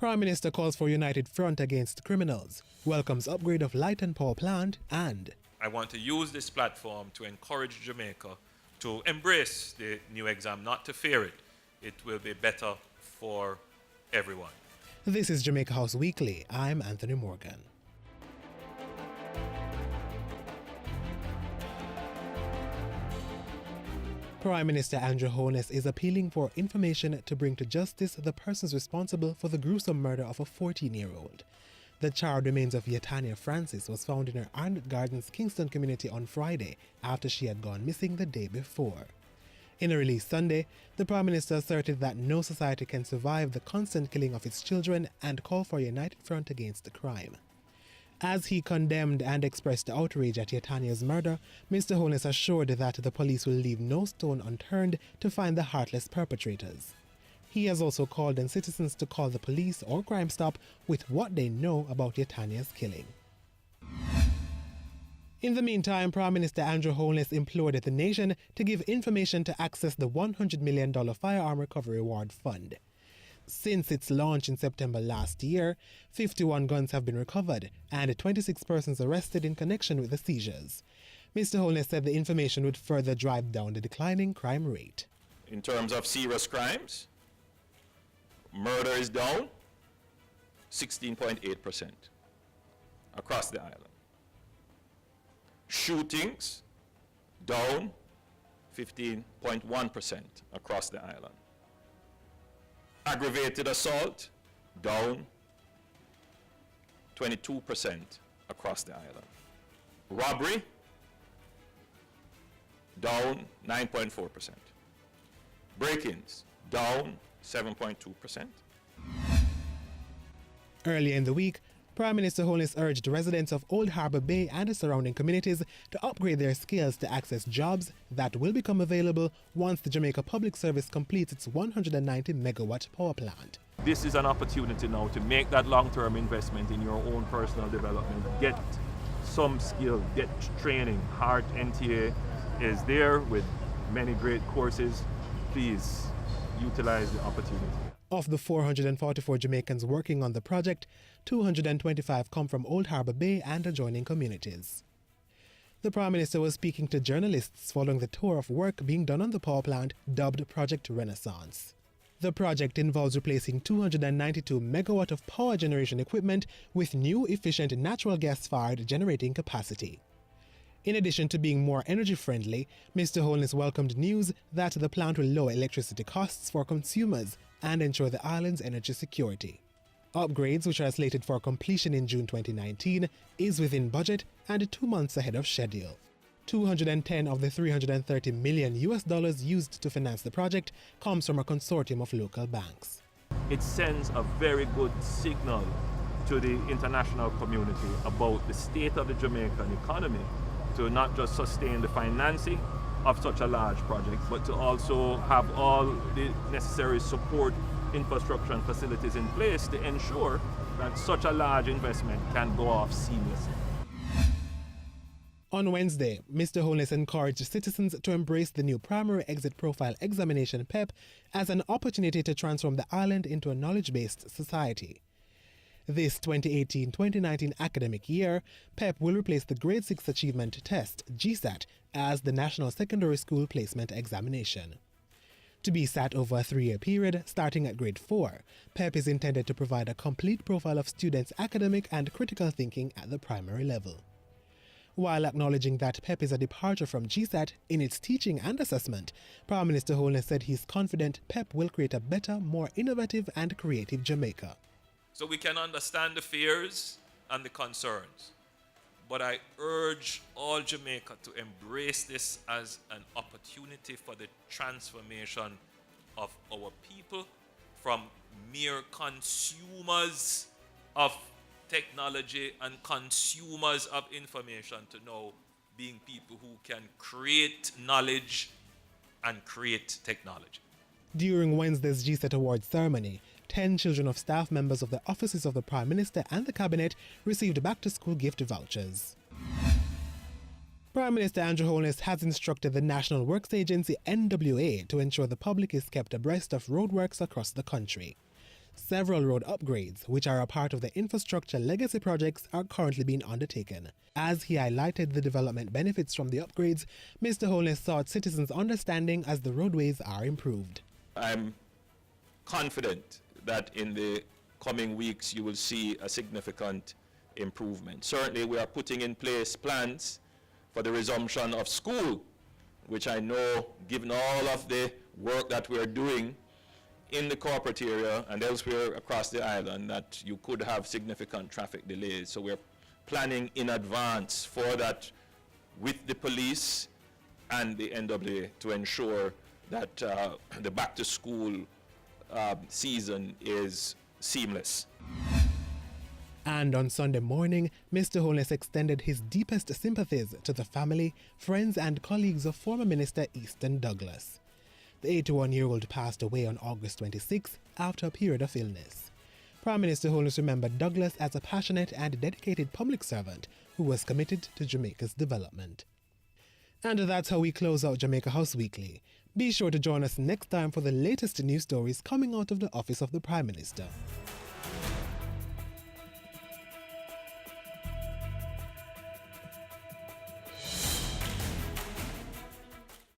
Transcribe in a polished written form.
Prime Minister calls for united front against criminals, welcomes upgrade of light and power plant, and I want to use this platform to encourage Jamaica to embrace the new exam, not to fear it. It will be better for everyone. This is Jamaica House Weekly. I'm Anthony Morgan. Prime Minister Andrew Holness is appealing for information to bring to justice the persons responsible for the gruesome murder of a 14-year-old. The charred remains of Yatania Francis was found in her Arnold Gardens, Kingston community on Friday after she had gone missing the day before. In a release Sunday, the Prime Minister asserted that no society can survive the constant killing of its children and called for a united front against the crime. As he condemned and expressed outrage at Yatania's murder, Mr. Holness assured that the police will leave no stone unturned to find the heartless perpetrators. He has also called on citizens to call the police or Crime Stop with what they know about Yatania's killing. In the meantime, Prime Minister Andrew Holness implored the nation to give information to access the $100 million Firearm Recovery Award Fund. Since its launch in September last year, 51 guns have been recovered and 26 persons arrested in connection with the seizures. Mr. Holness said the information would further drive down the declining crime rate. In terms of serious crimes, murder is down 16.8% across the island. Shootings down 15.1% across the island. Aggravated assault down 22% across the island. Robbery down 9.4%. Break-ins down 7.2%. Earlier in the week, Prime Minister Holness urged residents of Old Harbour Bay and the surrounding communities to upgrade their skills to access jobs that will become available once the Jamaica Public Service completes its 190 megawatt power plant. This is an opportunity now to make that long-term investment in your own personal development. Get some skill, get training. Heart NTA is there with many great courses. Please utilize the opportunity. Of the 444 Jamaicans working on the project, 225 come from Old Harbour Bay and adjoining communities. The Prime Minister was speaking to journalists following the tour of work being done on the power plant dubbed Project Renaissance. The project involves replacing 292 megawatt of power generation equipment with new efficient natural gas-fired generating capacity. In addition to being more energy-friendly, Mr. Holness welcomed news that the plant will lower electricity costs for consumers and ensure the island's energy security. Upgrades, which are slated for completion in June 2019, is within budget and 2 months ahead of schedule. 210 of the $330 million used to finance the project comes from a consortium of local banks. It sends a very good signal to the international community about the state of the Jamaican economy, to not just sustain the financing of such a large project, but to also have all the necessary support, infrastructure and facilities in place to ensure that such a large investment can go off seamlessly. On Wednesday, Mr. Holness encouraged citizens to embrace the new Primary Exit Profile Examination PEP as an opportunity to transform the island into a knowledge-based society. This 2018-2019 academic year, PEP will replace the Grade 6 Achievement Test, GSAT, as the National Secondary School Placement Examination. To be sat over a 3-year period, starting at Grade 4, PEP is intended to provide a complete profile of students' academic and critical thinking at the primary level. While acknowledging that PEP is a departure from GSAT in its teaching and assessment, Prime Minister Holness said he's confident PEP will create a better, more innovative and creative Jamaica. So we can understand the fears and the concerns. But I urge all Jamaica to embrace this as an opportunity for the transformation of our people from mere consumers of technology and consumers of information to now being people who can create knowledge and create technology. During Wednesday's GSET Awards ceremony, 10 children of staff members of the offices of the Prime Minister and the Cabinet received back-to-school gift vouchers. Prime Minister Andrew Holness has instructed the National Works Agency NWA to ensure the public is kept abreast of roadworks across the country. Several road upgrades, which are a part of the infrastructure legacy projects, are currently being undertaken. As he highlighted the development benefits from the upgrades, Mr. Holness sought citizens' understanding as the roadways are improved. I'm confident that in the coming weeks you will see a significant improvement. Certainly we are putting in place plans for the resumption of school, which I know, given all of the work that we are doing in the corporate area and elsewhere across the island, that you could have significant traffic delays. So we're planning in advance for that with the police and the NWA to ensure that the back to school season is seamless. And on Sunday morning, Mr. Holness extended his deepest sympathies to the family, friends and colleagues of former Minister Easton Douglas. The 81-year-old passed away on August 26 after a period of illness. Prime Minister Holness remembered Douglas as a passionate and dedicated public servant who was committed to Jamaica's development. And that's how we close out Jamaica House Weekly. Be sure to join us next time for the latest news stories coming out of the office of the Prime Minister.